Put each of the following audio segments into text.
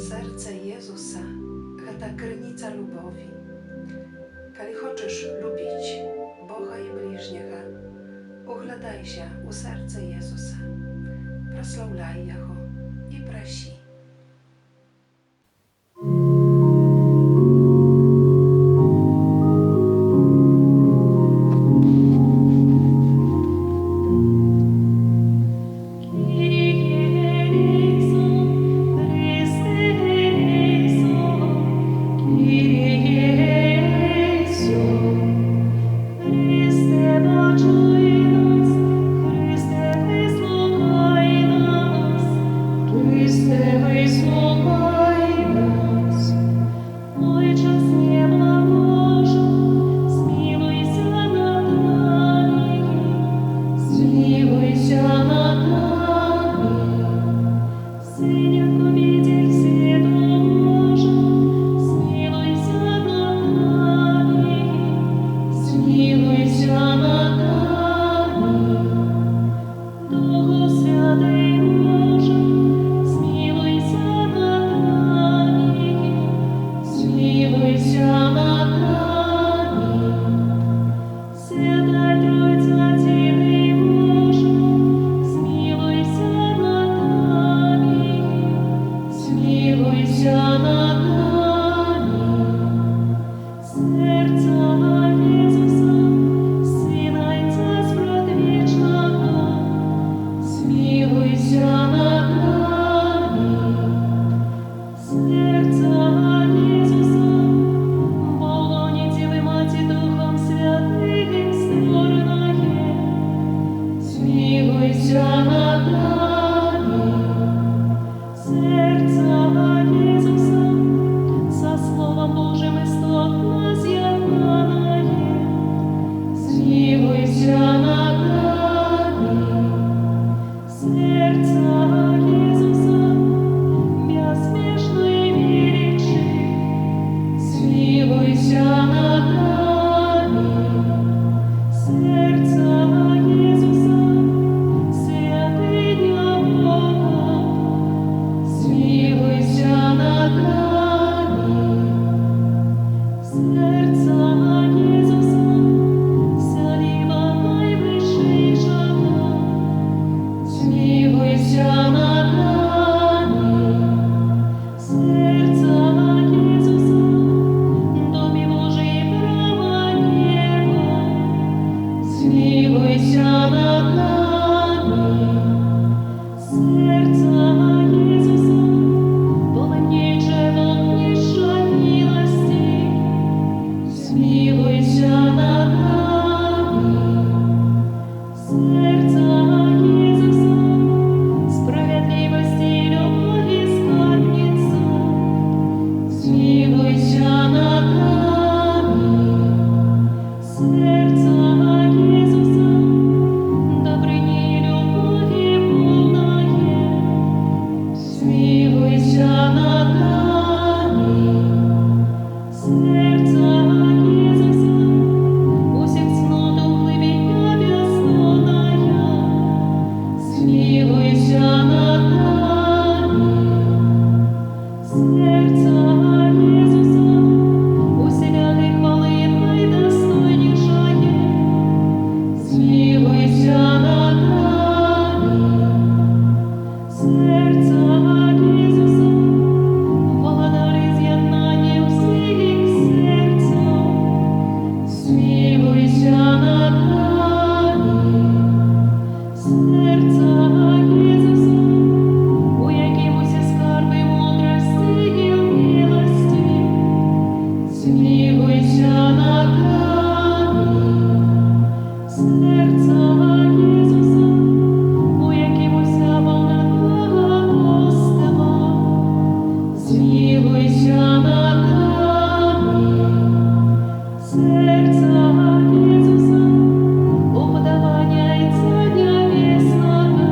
Serce Jezusa to krynica lubowi. Kali хочеш lubić Boga i bliźniego, uglądaj się u serca Jezusa, proslawляй Його і проси. Серця Ісуса, у подавання і цання вісного.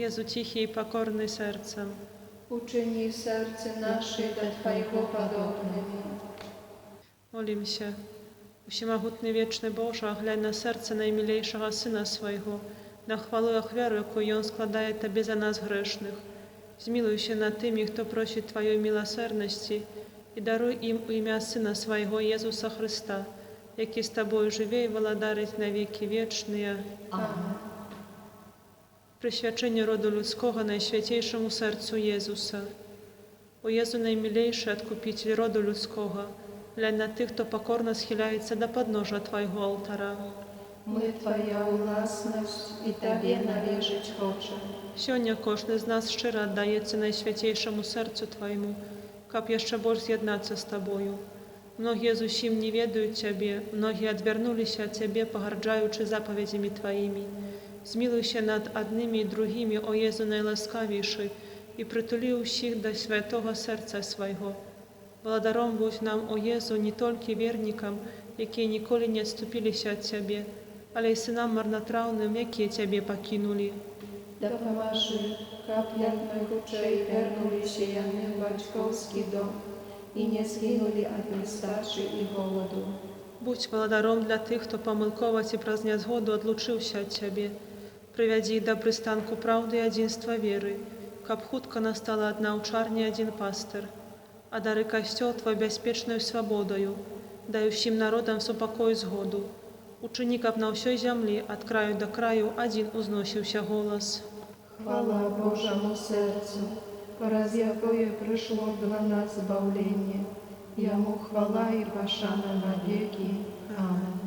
Jezu cichy i pokorny sercem, Uczyni serce nasze do Twojego podobnymi. Molim się. Всемогутный вечный Боже, глянь на серце наимилейшего Сына Своего, на хвалу и охвяру, яку Он складає Тобі за нас грешних. Змилуйся над тими, хто просить Твоєї милосердності, і даруй їм у ім'я Сина Своего Єсуса Христа, який з Тобою живе і владарить на віки вічні. Amen. Присвячення роду людського найсвятейшому серцю Єзуса. О Єзу наймилейший Откупитель роду людського, глянь на тих, хто покорно схиляється до подножа Твоєго алтара. Ми Твоя власність і Тобі належить хоче. Сьогодні кожен з нас щиро віддається найсвятейшому серцю Твоєму, каб ще більше з'єднатися з Тобою. Многие зусім не ведают Тебе, многие отвернулись от Тебе, погарджаючи заповедями Твоими. Змилуйся над одними и другими, о Єзу найласкавіший, і притули усіх до святого серця Свого. Благодаром будь нам, о Єзу, не тільки вірникам, які ніколи не відступилися від Тебе, але й синам марнотравним, які Тебе покинули. Допоможи, каплятних очей вернулися яни в батьковський дом і не згинули від нестачі і голоду. Будь благодаром для тих, хто помилково ці праздня згоду одлучився від Тебе. Приведи їх до пристанку правди і единства віри, каб хутко настала одна учарня і один пастир, а дари костел Твой безпечною свободою, дай всім народам супокой згоду. Учини, каб на всій землі, від краю до краю, один узносився голос. Хвала Божому серцю, раз якое прийшло для нас збавлення. Йому хвала і пошана навеки. Амин.